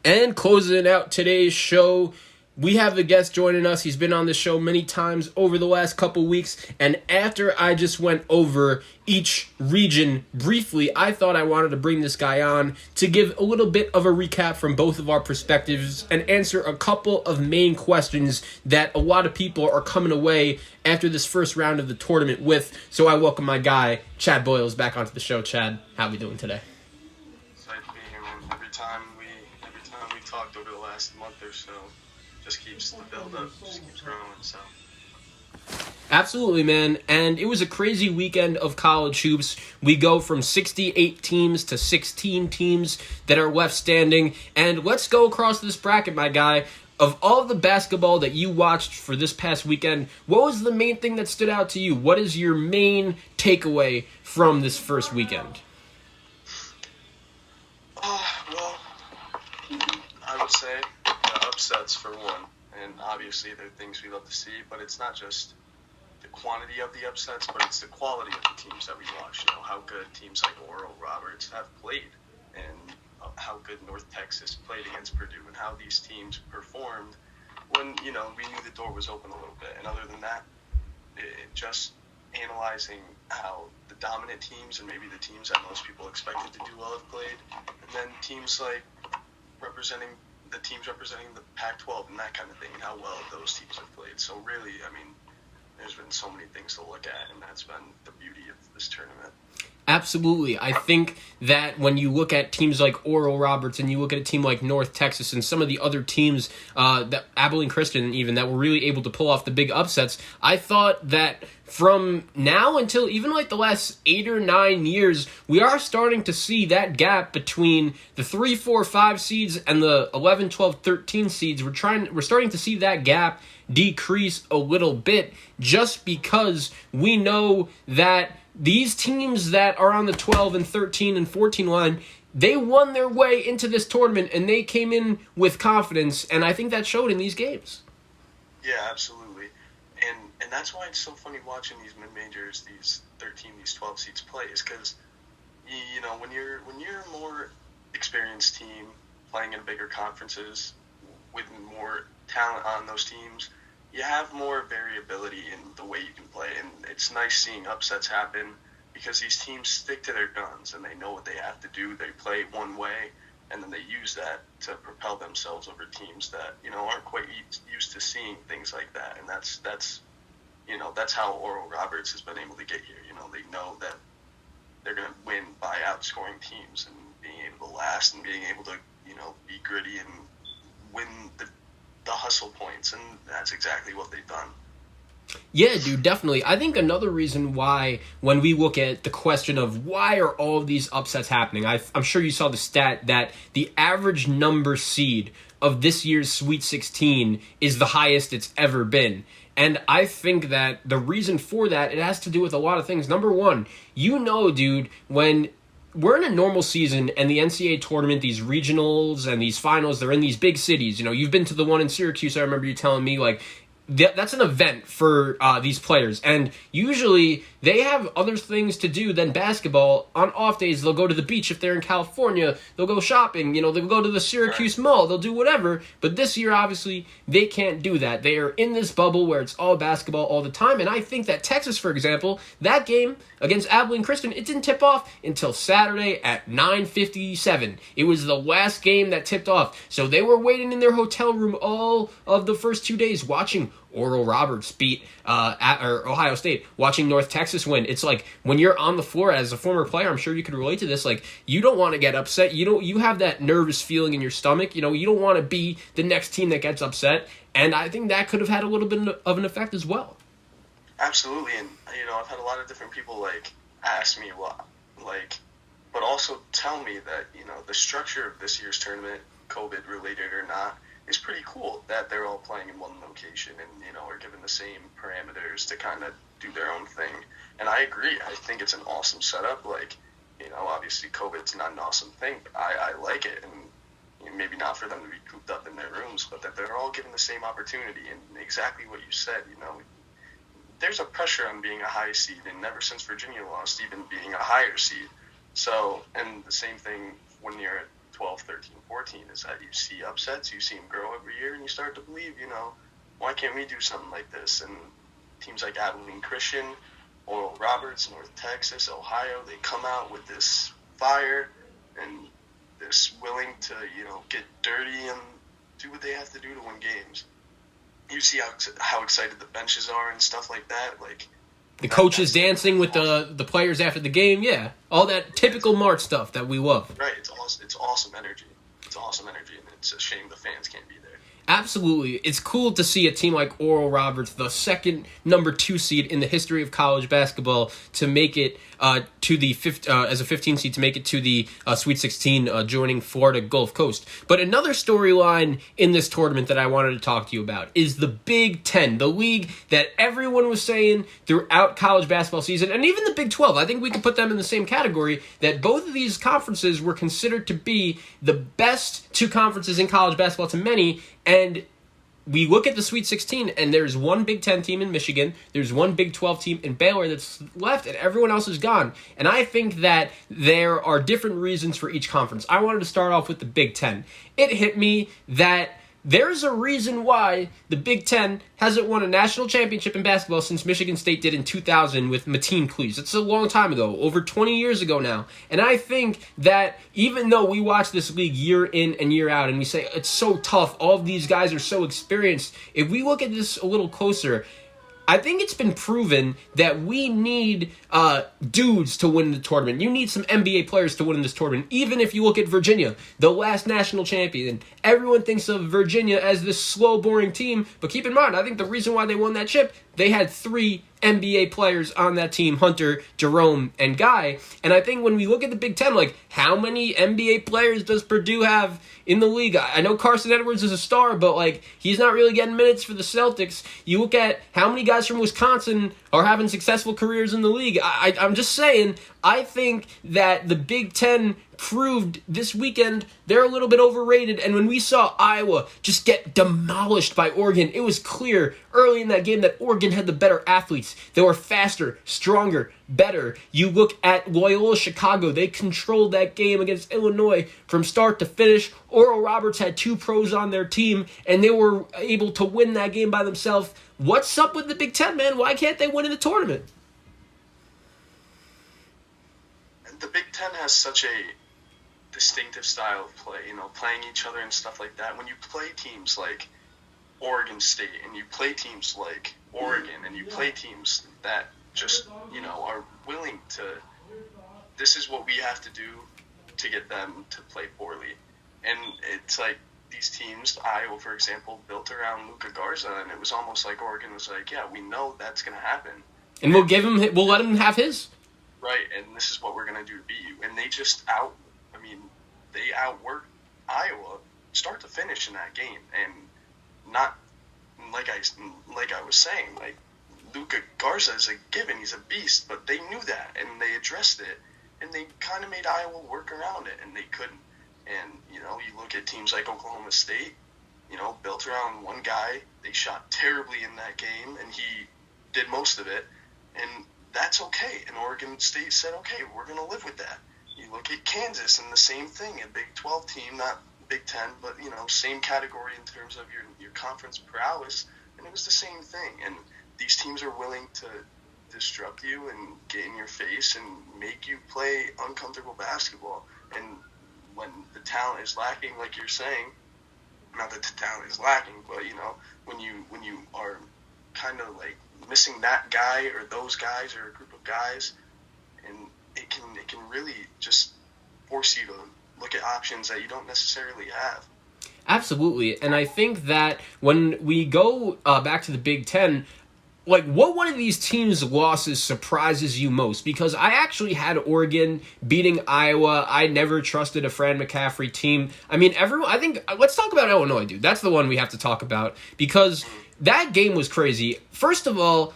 And closing out today's show, we have a guest joining us. He's been on the show many times over the last couple weeks. And after I just went over each region briefly, I thought I wanted to bring this guy on to give a little bit of a recap from both of our perspectives and answer a couple of main questions that a lot of people are coming away after this first round of the tournament with. So I welcome my guy, Chad Boyles, back onto the show. Chad, how are we doing today? Excited to be here, man. Every time we talked over the last month or so, just keeps the build up, just keeps growing. So absolutely, man. And it was a crazy weekend of college hoops. We go from 68 teams to 16 teams that are left standing. And let's go across this bracket, my guy. Of all the basketball that you watched for this past weekend, what was the main thing that stood out to you? What is your main takeaway from this first weekend? Well, I would say the upsets for one, and obviously they're things we love to see, but it's not just the quantity of the upsets, but it's the quality of the teams that we watch. You know, how good teams like Oral Roberts have played, and how good North Texas played against Purdue, and how these teams performed when, you know, we knew the door was open a little bit. And other than that, just analyzing how the dominant teams and maybe the teams that most people expected to do well have played, and then teams like representing the Pac-12 and that kind of thing, and how well those teams have played. So really, I mean, there's been so many things to look at, and that's been the beauty of this tournament. Absolutely. I think that when you look at teams like Oral Roberts and you look at a team like North Texas and some of the other teams, that Abilene Christian even, that were really able to pull off the big upsets, I thought that from now until even like the last 8 or 9 years, we are starting to see that gap between the 3, 4, 5 seeds and the 11, 12, 13 seeds. We're starting to see that gap decrease a little bit just because we know that these teams that are on the 12 and 13 and 14 line, they won their way into this tournament and they came in with confidence, and I think that showed in these games. Yeah, absolutely. And that's why it's so funny watching these mid-majors, these 13, these 12 seeds play, is because, you know, when you're a more experienced team playing in bigger conferences with more talent on those teams, you have more variability in the way you can play, and it's nice seeing upsets happen because these teams stick to their guns and they know what they have to do. They play one way, and then they use that to propel themselves over teams that, you know, aren't quite used to seeing things like that. And that's you know, that's how Oral Roberts has been able to get here. You know, they know that they're going to win by outscoring teams and being able to last and being able to, you know, be gritty and win the hustle points, and that's exactly what they've done. Yeah, dude, definitely. I think another reason why, when we look at the question of why are all of these upsets happening, I'm sure you saw the stat that the average number seed of this year's Sweet 16 is the highest it's ever been. And I think that the reason for that, it has to do with a lot of things. Number one, you know, dude, when we're in a normal season and the NCAA tournament, these regionals and these finals, they're in these big cities. You know, you've been to the one in Syracuse. I remember you telling me, like, that's an event for these players. And usually they have other things to do than basketball. On off days, they'll go to the beach if they're in California. They'll go shopping. You know, they'll go to the Syracuse Mall. They'll do whatever. But this year, obviously, they can't do that. They are in this bubble where it's all basketball all the time. And I think that Texas, for example, that game against Abilene Christian, it didn't tip off until Saturday at 9:57. It was the last game that tipped off. So they were waiting in their hotel room all of the first 2 days watching Oral Roberts beat Ohio State, watching North Texas win. It's like when you're on the floor as a former player, I'm sure you could relate to this. Like, you don't want to get upset. You have that nervous feeling in your stomach. You know, you don't want to be the next team that gets upset. And I think that could have had a little bit of an effect as well. Absolutely. And, you know, I've had a lot of different people, like, ask me but also tell me that, you know, the structure of this year's tournament, COVID related or not, is pretty cool that they're all playing in one location and, you know, are given the same parameters to kind of do their own thing. And I agree. I think it's an awesome setup. Like, you know, obviously COVID's not an awesome thing, but I like it. And, you know, maybe not for them to be cooped up in their rooms, but that they're all given the same opportunity. And exactly what you said, you know, there's a pressure on being a high seed, and ever since Virginia lost, even being a higher seed. So, and the same thing when you're a 12, 13, 14 is that you see upsets, you see them grow every year, and you start to believe, why can't we do something like this? And teams like Abilene Christian, Oral Roberts, North Texas, Ohio, they come out with this fire and this willing to, get dirty and do what they have to do to win games. You see how excited the benches are and stuff like that. Like the coaches dancing with the players after the game. Yeah, all that typical March stuff that we love. Right. It's awesome energy. It's awesome energy, and it's a shame the fans can't be there. Absolutely. It's cool to see a team like Oral Roberts, the second number 2 seed in the history of college basketball, to make it to the as a 15 seed, to make it to the Sweet 16, joining Florida Gulf Coast. But another storyline in this tournament that I wanted to talk to you about is the Big Ten, the league that everyone was saying throughout college basketball season, and even the Big 12. I think we can put them in the same category, that both of these conferences were considered to be the best 2 conferences in college basketball to many. And we look at the Sweet 16, and there's one Big 10 team in Michigan, there's one Big 12 team in Baylor that's left, and everyone else is gone. And I think that there are different reasons for each conference. I wanted to start off with the Big 10. It hit me that there's a reason why the Big Ten hasn't won a national championship in basketball since Michigan State did in 2000 with Mateen Cleaves. It's a long time ago, over 20 years ago now. And I think that even though we watch this league year in and year out and we say it's so tough, all of these guys are so experienced, if we look at this a little closer, I think it's been proven that we need dudes to win the tournament. You need some NBA players to win in this tournament. Even if you look at Virginia, the last national champion, everyone thinks of Virginia as this slow, boring team. But keep in mind, I think the reason why they won that chip, they had 3 NBA players on that team, Hunter, Jerome, and Guy. And I think when we look at the Big Ten, like, how many NBA players does Purdue have in the league? I know Carson Edwards is a star, but, like, he's not really getting minutes for the Celtics. You look at how many guys from Wisconsin are having successful careers in the league. I'm just saying, I think that the Big Ten proved this weekend they're a little bit overrated. And when we saw Iowa just get demolished by Oregon, it was clear early in that game that Oregon had the better athletes. They were faster, stronger, better. You look at Loyola Chicago, they controlled that game against Illinois from start to finish. Oral Roberts had 2 pros on their team, and they were able to win that game by themselves. What's up with the Big Ten, man? Why can't they win in the tournament? The Big Ten has such a distinctive style of play, playing each other and stuff like that. When you play teams like Oregon State and you play teams like Oregon and you play teams that just, are willing to, this is what we have to do to get them to play poorly. And it's like these teams, Iowa, for example, built around Luka Garza, and it was almost like Oregon was like, yeah, we know that's going to happen. And we'll let him have his. Right, and this is what we're going to do to beat you. And they just they outworked Iowa start to finish in that game. And not, like I was saying, like, Luka Garza is a given, he's a beast, but they knew that, and they addressed it, and they kind of made Iowa work around it, and they couldn't. And, you look at teams like Oklahoma State, built around one guy, they shot terribly in that game, and he did most of it, and that's okay. And Oregon State said, okay, we're going to live with that. You look at Kansas and the same thing, a Big 12 team, not Big 10, but, same category in terms of your conference prowess, and it was the same thing. And these teams are willing to disrupt you and get in your face and make you play uncomfortable basketball. And when the talent is lacking, like you're saying, not that the talent is lacking, but, when you are kind of like missing that guy or those guys or a group of guys, and it can really just force you to look at options that you don't necessarily have. Absolutely, and I think that when we go back to the Big Ten, like, what one of these teams' losses surprises you most? Because I actually had Oregon beating Iowa. I never trusted a Fran McCaffrey team. I mean, let's talk about Illinois, dude. That's the one we have to talk about, because that game was crazy. First of all,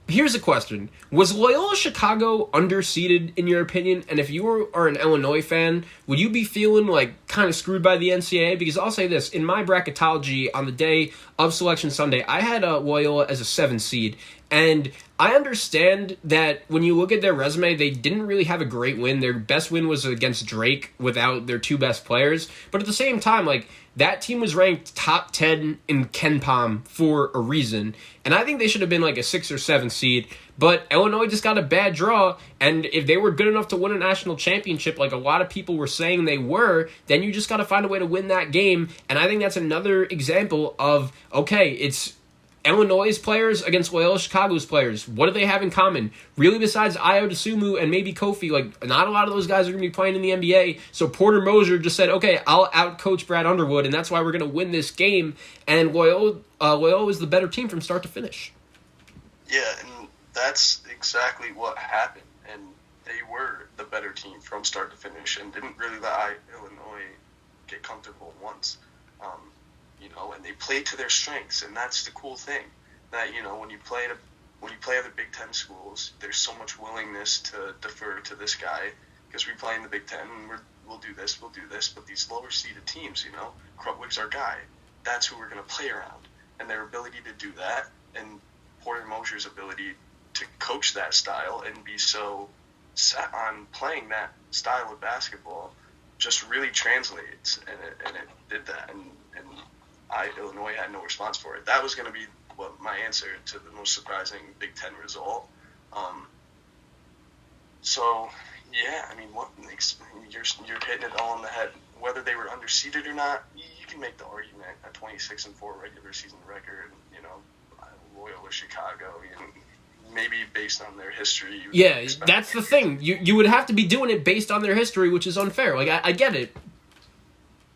here's a question. Was Loyola Chicago underseeded, in your opinion? And if you are an Illinois fan, would you be feeling like kind of screwed by the NCAA? Because I'll say this, in my bracketology on the day of Selection Sunday, I had Loyola as a 7 seed. And I understand that when you look at their resume, they didn't really have a great win. Their best win was against Drake without their two best players. But at the same time, like, that team was ranked top 10 in KenPom for a reason. And I think they should have been like a 6 or 7 seed. But Illinois just got a bad draw. And if they were good enough to win a national championship, like a lot of people were saying they were, then you just got to find a way to win that game. And I think that's another example of, okay, it's Illinois' players against Loyola Chicago's players. What do they have in common? Really, besides Ayo DeSumo and maybe Kofi, like, not a lot of those guys are going to be playing in the NBA. So Porter Moser just said, okay, I'll out-coach Brad Underwood, and that's why we're going to win this game. And Loyola was the better team from start to finish. Yeah, and that's exactly what happened. And they were the better team from start to finish and didn't really let Illinois get comfortable once. And they played to their strengths, and that's the cool thing. That when you play other Big Ten schools, there's so much willingness to defer to this guy because we play in the Big Ten and we'll do this. But these lower seeded teams, Krutwig's our guy. That's who we're going to play around, and their ability to do that, and Porter Moser's ability to coach that style and be so set on playing that style of basketball, just really translates, and it did that, and Illinois had no response for it. That was going to be my answer to the most surprising Big Ten result. So yeah, I mean, you're hitting it all on the head. Whether they were underseeded or not, you can make the argument. A 26-4 regular season record, Loyola Chicago, maybe based on their history. Yeah, that's the thing. You would have to be doing it based on their history, which is unfair. Like, I get it.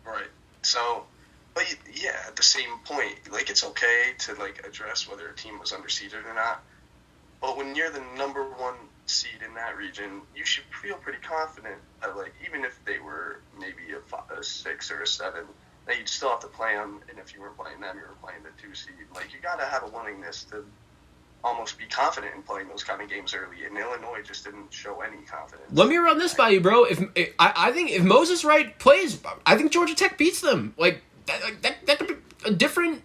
Right. So, but yeah, at the same point, like, it's okay to, like, address whether a team was underseeded or not. But when you're the number one seed in that region, you should feel pretty confident that, like, even if they were maybe a 6 or a 7, that you'd still have to play them. And if you weren't playing them, you were playing the 2 seed. Like, you got to have a willingness to almost be confident in playing those kind of games early, and Illinois just didn't show any confidence. Let me run this by you, bro. I think if Moses Wright plays, I think Georgia Tech beats them. Like that could be a different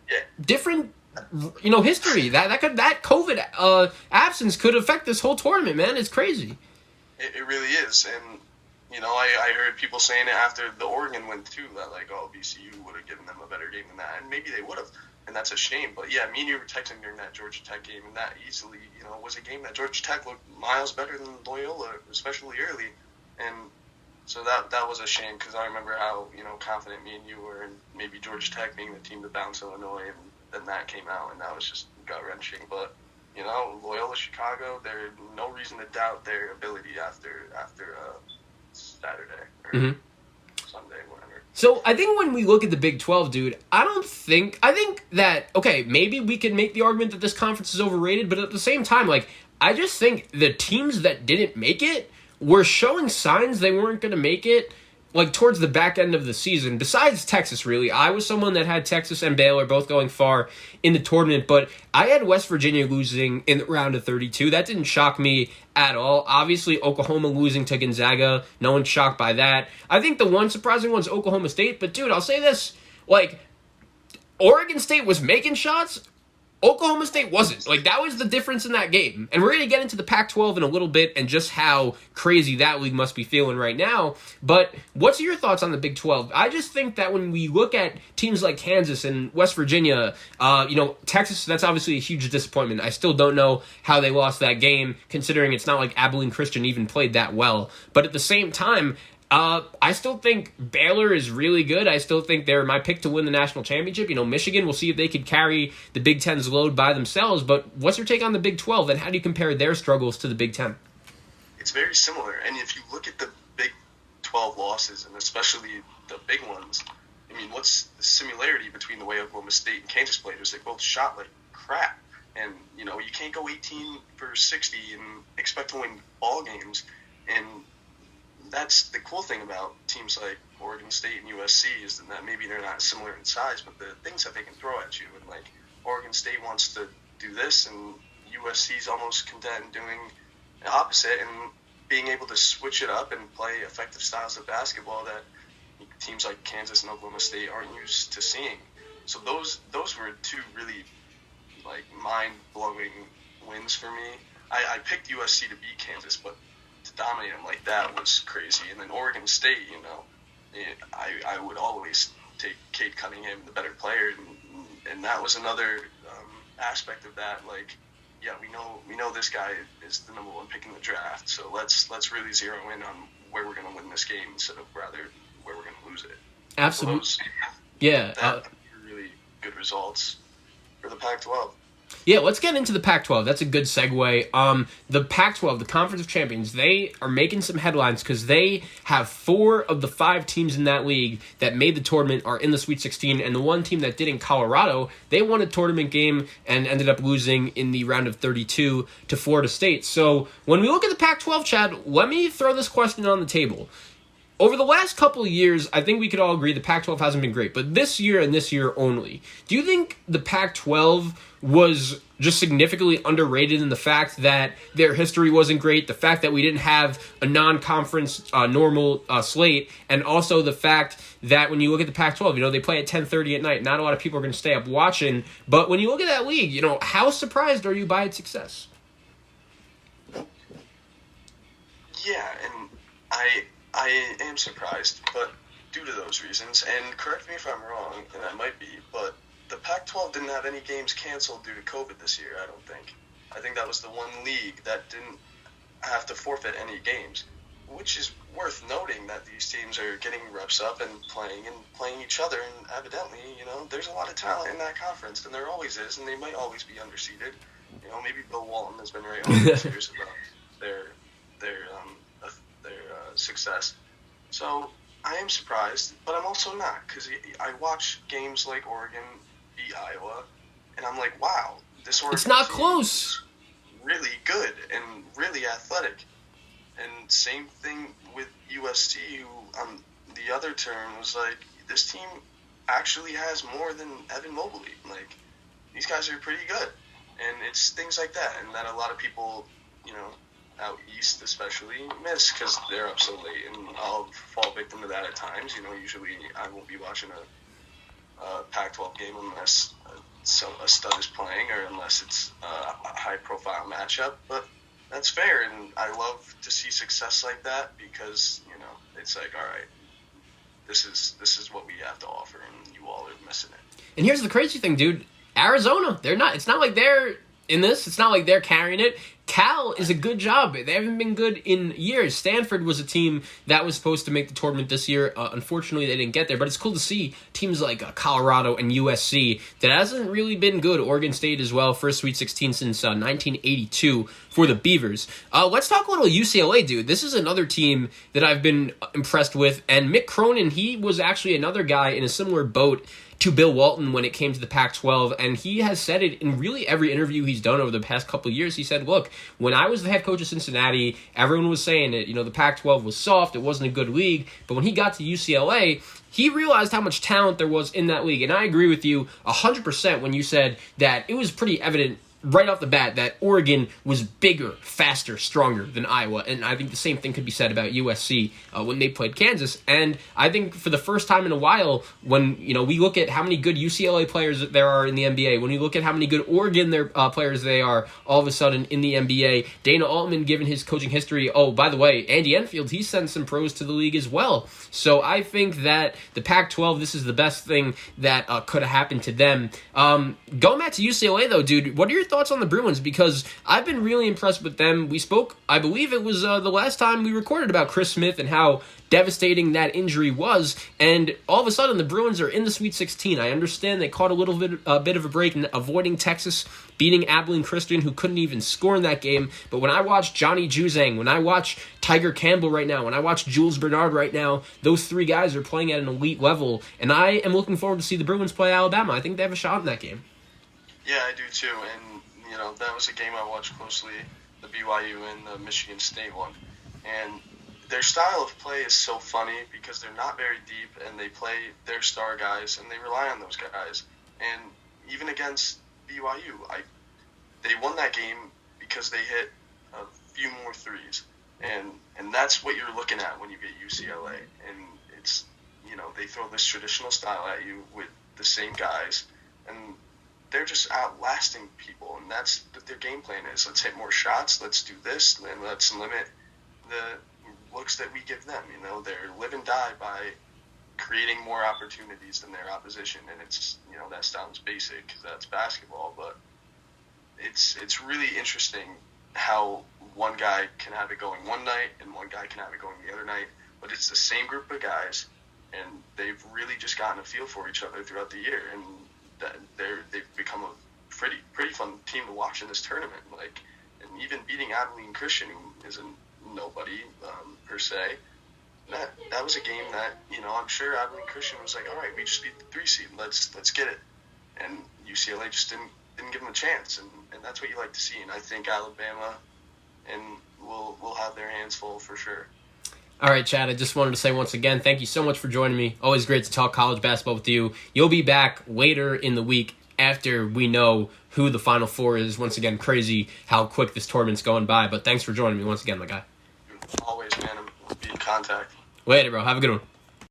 history. That COVID absence could affect this whole tournament, man. It's crazy. It really is, and I heard people saying it after the Oregon win too, that like, oh, VCU would have given them a better game than that, and maybe they would have. And that's a shame. But yeah, me and you were texting during that Georgia Tech game, and that easily, was a game that Georgia Tech looked miles better than Loyola, especially early. And so that was a shame, because I remember how, confident me and you were, and maybe Georgia Tech being the team to bounce Illinois, and then that came out, and that was just gut-wrenching. But, Loyola Chicago, there's no reason to doubt their ability after Saturday or Sunday, whatever. So I think when we look at the Big 12, dude, I think that, okay, maybe we could make the argument that this conference is overrated, but at the same time, like, I just think the teams that didn't make it were showing signs they weren't going to make it, like, towards the back end of the season. Besides Texas, really. I was someone that had Texas and Baylor both going far in the tournament, but I had West Virginia losing in the round of 32. That didn't shock me at all. Obviously, Oklahoma losing to Gonzaga. No one's shocked by that. I think the one surprising one's Oklahoma State, but dude, I'll say this. Like, Oregon State was making shots. Oklahoma State wasn't. Like, that was the difference in that game. And we're going to get into the Pac-12 in a little bit and just how crazy that league must be feeling right now. But what's your thoughts on the Big 12? I just think that when we look at teams like Kansas and West Virginia, Texas, that's obviously a huge disappointment. I still don't know how they lost that game, considering it's not like Abilene Christian even played that well. But at the same time, I still think Baylor is really good. I still think they're my pick to win the national championship. Michigan, we'll see if they could carry the Big Ten's load by themselves. But what's your take on the Big 12, and how do you compare their struggles to the Big Ten? It's very similar. And if you look at the Big 12 losses, and especially the big ones, I mean, what's the similarity between the way Oklahoma State and Kansas played is they both shot like crap. And, you can't go 18 for 60 and expect to win ball games. And that's the cool thing about teams like Oregon State and USC is that maybe they're not similar in size, but the things that they can throw at you, and like Oregon State wants to do this, and USC's almost content doing the opposite and being able to switch it up and play effective styles of basketball that teams like Kansas and Oklahoma State aren't used to seeing. So those were two really like mind-blowing wins for me. I picked USC to beat Kansas, but to dominate them like that was crazy. And then Oregon State, I would always take Cade Cunningham, the better player, and that was another aspect of that. Like, yeah, we know this guy is the number one pick in the draft, so let's really zero in on where we're going to win this game instead of rather where we're going to lose it. Absolutely. Yeah. That really good results for the Pac-12. Yeah, let's get into the Pac-12. That's a good segue. The Pac-12, the Conference of Champions, they are making some headlines because they have 4 of the 5 teams in that league that made the tournament are in the Sweet 16, and the one team that did in Colorado, they won a tournament game and ended up losing in the round of 32 to Florida State. So when we look at the Pac-12, Chad, let me throw this question on the table. Over the last couple of years, I think we could all agree the Pac-12 hasn't been great, but this year and this year only, do you think the Pac-12 was just significantly underrated in the fact that their history wasn't great, the fact that we didn't have a non-conference normal slate, and also the fact that when you look at the Pac-12, they play at 10:30 at night, not a lot of people are going to stay up watching, but when you look at that league, how surprised are you by its success? Yeah, and I am surprised, but due to those reasons, and correct me if I'm wrong, and I might be, but the Pac-12 didn't have any games canceled due to COVID this year, I don't think. I think that was the one league that didn't have to forfeit any games, which is worth noting that these teams are getting reps up and playing each other, and evidently, there's a lot of talent in that conference, and there always is, and they might always be underseeded. Maybe Bill Walton has been right on this years about their success. So I am surprised, but I'm also not, because I watch games like Oregon beat Iowa, and I'm like, wow, this Oregon it's not team close. is really good and really athletic. And same thing with USC, who on the other turn was like, this team actually has more than Evan Mobley. Like, these guys are pretty good. And it's things like that, and that a lot of people, out east especially, miss because they're up so late, and I'll fall victim to that at times. Usually I won't be watching a Pac-12 game unless a stud is playing or unless it's a high-profile matchup, but that's fair, and I love to see success like that because, it's like, all right, this is what we have to offer, and you all are missing it. And here's the crazy thing, dude. Arizona, it's not like they're in this. It's not like they're carrying it. Cal is a good job. They haven't been good in years. Stanford was a team that was supposed to make the tournament this year. Unfortunately, they didn't get there, but it's cool to see teams like Colorado and USC that hasn't really been good. Oregon State as well, first Sweet 16 since 1982 for the Beavers. Let's talk a little UCLA, dude. This is another team that I've been impressed with, and Mick Cronin, he was actually another guy in a similar boat to Bill Walton when it came to the Pac-12, and he has said it in really every interview he's done over the past couple of years. He said, look, when I was the head coach of Cincinnati, everyone was saying it, the Pac-12 was soft, it wasn't a good league, but when he got to UCLA, he realized how much talent there was in that league, and I agree with you 100% when you said that it was pretty evident right off the bat that Oregon was bigger, faster, stronger than Iowa, and I think the same thing could be said about USC when they played Kansas. And I think for the first time in a while, when we look at how many good UCLA players there are in the NBA, when we look at how many good Oregon players they are all of a sudden in the NBA, Dana Altman, given his coaching history, oh, by the way, Andy Enfield, he sent some pros to the league as well. So I think that the Pac-12, this is the best thing that could have happened to them. Going back to UCLA, though, dude, what are your thoughts on the Bruins? Because I've been really impressed with them. We spoke, I believe it was the last time we recorded about Chris Smith and how devastating that injury was, and all of a sudden the Bruins are in the Sweet 16. I understand they caught a bit of a break in avoiding Texas, beating Abilene Christian, who couldn't even score in that game. But when I watch Johnny Juzang, when I watch Tiger Campbell right now, when I watch Jules Bernard right now, those 3 guys are playing at an elite level, and I am looking forward to see the Bruins play Alabama. I think they have a shot in that game. Yeah, I do too, and that was a game I watched closely, the BYU and the Michigan State one, and their style of play is so funny because they're not very deep, and they play their star guys, and they rely on those guys. And even against BYU, they won that game because they hit a few more threes, and that's what you're looking at when you get UCLA. And it's they throw this traditional style at you with the same guys, and they're just outlasting people, and that's what their game plan is. Let's hit more shots. Let's do this, and let's limit the looks that we give them. You know, they're live and die by creating more opportunities than their opposition, and it's, you know, that sounds basic because that's basketball, but it's really interesting how one guy can have it going one night and one guy can have it going the other night, but it's the same group of guys, and they've really just gotten a feel for each other throughout the year, and that they've become a pretty fun team to watch in this tournament. Like, and even beating Abilene Christian, who isn't nobody per se, that was a game that, you know, I'm sure Abilene Christian was like, all right, we just beat the 3 seed, let's get it, and UCLA just didn't give them a chance, and that's what you like to see. And I think Alabama and will have their hands full for sure. All right, Chad, I just wanted to say once again, thank you so much for joining me. Always great to talk college basketball with you. You'll be back later in the week after we know who the Final Four is. Once again, crazy how quick this tournament's going by, but thanks for joining me once again, my guy. Always, man. I'll be in contact. Later, bro. Have a good one.